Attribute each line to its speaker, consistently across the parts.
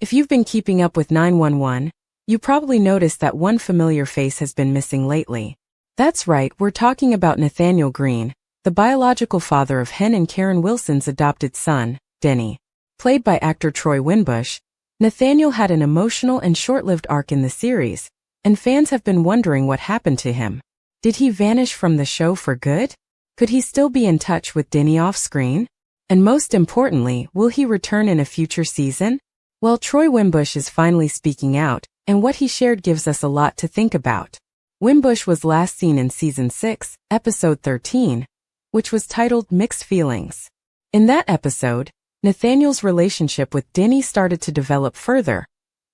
Speaker 1: If you've been keeping up with 911, you probably noticed that one familiar face has been missing lately. That's right, we're talking about Nathaniel Greene, the biological father of Hen and Karen Wilson's adopted son, Denny. Played by actor Troy Winbush, Nathaniel had an emotional and short-lived arc in the series, and fans have been wondering what happened to him. Did he vanish from the show for good? Could he still be in touch with Denny off-screen? And most importantly, will he return in a future season? Well, Troy Winbush is finally speaking out, and what he shared gives us a lot to think about. Winbush was last seen in Season 6, Episode 13, which was titled Mixed Feelings. In that episode, Nathaniel's relationship with Denny started to develop further,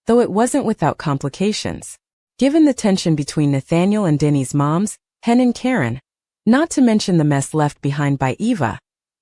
Speaker 1: though it wasn't without complications. Given the tension between Nathaniel and Denny's moms, Hen and Karen, not to mention the mess left behind by Eva,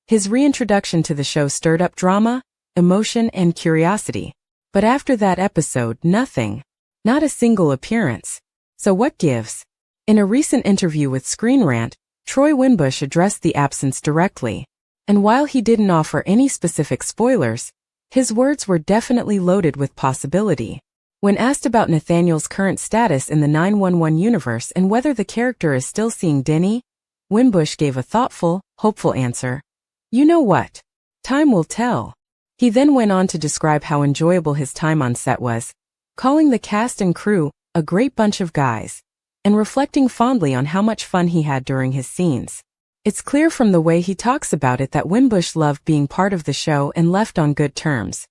Speaker 1: his reintroduction to the show stirred up drama, emotion, and curiosity. But after that episode, nothing. Not a single appearance. So what gives? In a recent interview with Screen Rant, Troy Winbush addressed the absence directly. And while he didn't offer any specific spoilers, his words were definitely loaded with possibility. When asked about Nathaniel's current status in the 911 universe and whether the character is still seeing Denny, Winbush gave a thoughtful, hopeful answer. You know what? Time will tell. He then went on to describe how enjoyable his time on set was, calling the cast and crew a great bunch of guys, and reflecting fondly on how much fun he had during his scenes. It's clear from the way he talks about it that Winbush loved being part of the show and left on good terms.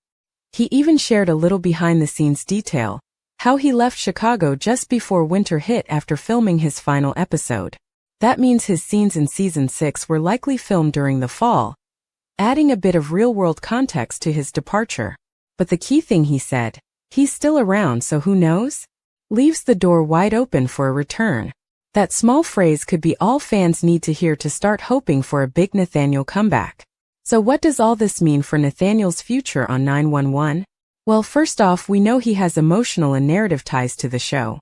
Speaker 1: He even shared a little behind-the-scenes detail, how he left Chicago just before winter hit after filming his final episode. That means his scenes in Season 6 were likely filmed during the fall, adding a bit of real-world context to his departure. But the key thing he said, he's still around, so who knows? Leaves the door wide open for a return. That small phrase could be all fans need to hear to start hoping for a big Nathaniel comeback. So what does all this mean for Nathaniel's future on 911? Well, first off, we know he has emotional and narrative ties to the show.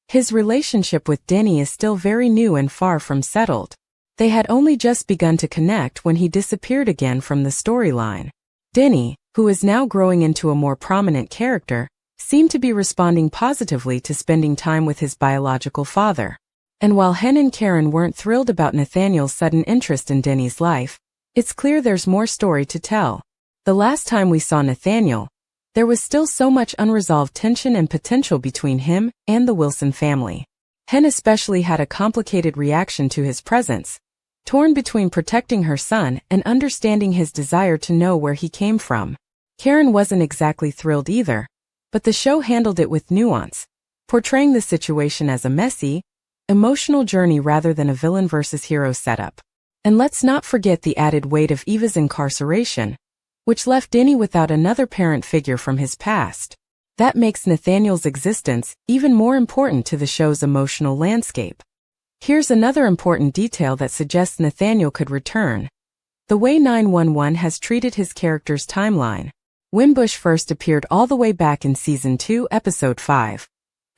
Speaker 1: His relationship with Denny is still very new and far from settled. They had only just begun to connect when he disappeared again from the storyline. Denny, who is now growing into a more prominent character, seemed to be responding positively to spending time with his biological father. And while Hen and Karen weren't thrilled about Nathaniel's sudden interest in Denny's life, it's clear there's more story to tell. The last time we saw Nathaniel, there was still so much unresolved tension and potential between him and the Wilson family. Hen especially had a complicated reaction to his presence, torn between protecting her son and understanding his desire to know where he came from. Karen wasn't exactly thrilled either, but the show handled it with nuance, portraying the situation as a messy, emotional journey rather than a villain versus hero setup. And let's not forget the added weight of Eva's incarceration, which left Denny without another parent figure from his past. That makes Nathaniel's existence even more important to the show's emotional landscape. Here's another important detail that suggests Nathaniel could return. The way 911 has treated his character's timeline. Winbush first appeared all the way back in Season 2, Episode 5,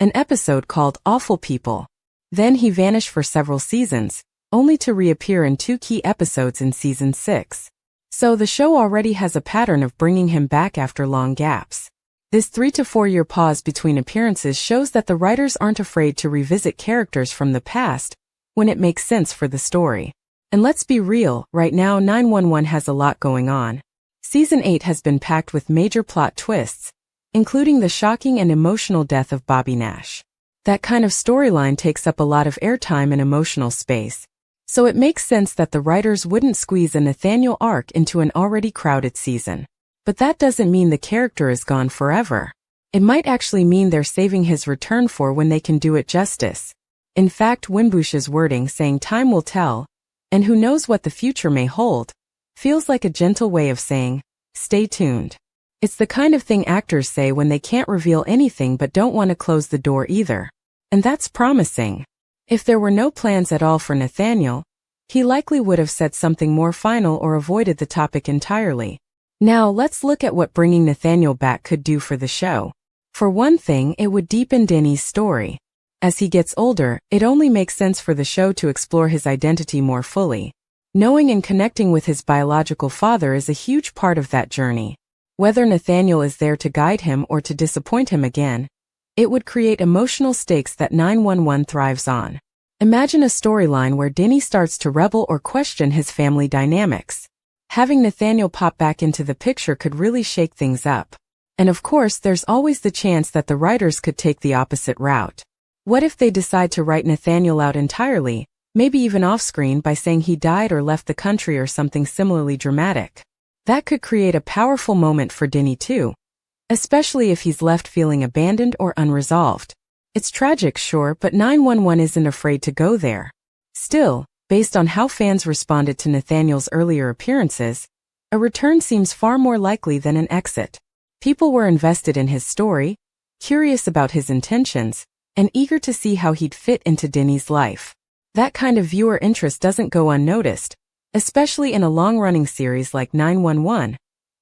Speaker 1: an episode called Awful People. Then he vanished for several seasons, only to reappear in 2 key episodes in Season 6. So the show already has a pattern of bringing him back after long gaps. This 3 to 4 year pause between appearances shows that the writers aren't afraid to revisit characters from the past when it makes sense for the story. And let's be real, right now 911 has a lot going on. Season 8 has been packed with major plot twists, including the shocking and emotional death of Bobby Nash. That kind of storyline takes up a lot of airtime and emotional space, so it makes sense that the writers wouldn't squeeze a Nathaniel arc into an already crowded season. But that doesn't mean the character is gone forever. It might actually mean they're saving his return for when they can do it justice. In fact, Winbush's wording saying time will tell, and who knows what the future may hold, feels like a gentle way of saying, stay tuned. It's the kind of thing actors say when they can't reveal anything but don't want to close the door either. And that's promising. If there were no plans at all for Nathaniel, he likely would have said something more final or avoided the topic entirely. Now let's look at what bringing Nathaniel back could do for the show. For one thing, it would deepen Denny's story. As he gets older, it only makes sense for the show to explore his identity more fully. Knowing and connecting with his biological father is a huge part of that journey. Whether Nathaniel is there to guide him or to disappoint him again, it would create emotional stakes that 911 thrives on. Imagine a storyline where Denny starts to rebel or question his family dynamics. Having Nathaniel pop back into the picture could really shake things up. And of course, there's always the chance that the writers could take the opposite route. What if they decide to write Nathaniel out entirely, maybe even off-screen by saying he died or left the country or something similarly dramatic? That could create a powerful moment for Denny too, especially if he's left feeling abandoned or unresolved. It's tragic, sure, but 911 isn't afraid to go there. Still, based on how fans responded to Nathaniel's earlier appearances, a return seems far more likely than an exit. People were invested in his story, curious about his intentions, and eager to see how he'd fit into Denny's life. That kind of viewer interest doesn't go unnoticed, especially in a long-running series like 911,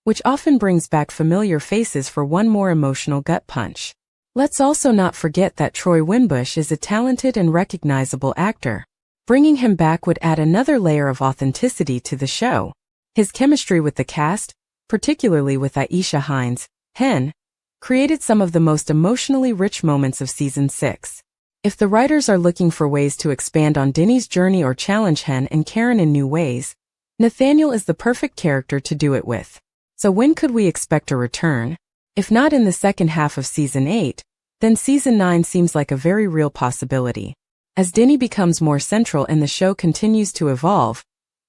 Speaker 1: which often brings back familiar faces for one more emotional gut punch. Let's also not forget that Troy Winbush is a talented and recognizable actor. Bringing him back would add another layer of authenticity to the show. His chemistry with the cast, particularly with Aisha Hines, Hen, created some of the most emotionally rich moments of Season 6. If the writers are looking for ways to expand on Denny's journey or challenge Hen and Karen in new ways, Nathaniel is the perfect character to do it with. So when could we expect a return? If not in the second half of Season 8, then Season 9 seems like a very real possibility. As Denny becomes more central and the show continues to evolve,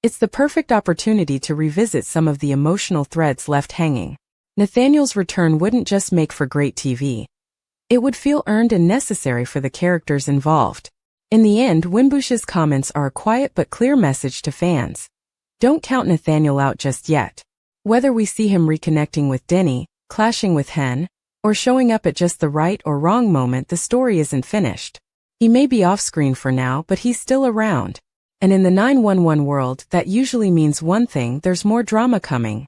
Speaker 1: it's the perfect opportunity to revisit some of the emotional threads left hanging. Nathaniel's return wouldn't just make for great TV. It would feel earned and necessary for the characters involved. In the end, Winbush's comments are a quiet but clear message to fans. Don't count Nathaniel out just yet. Whether we see him reconnecting with Denny, clashing with Hen, or showing up at just the right or wrong moment, the story isn't finished. He may be off-screen for now, but he's still around. And in the 911 world, that usually means one thing: there's more drama coming.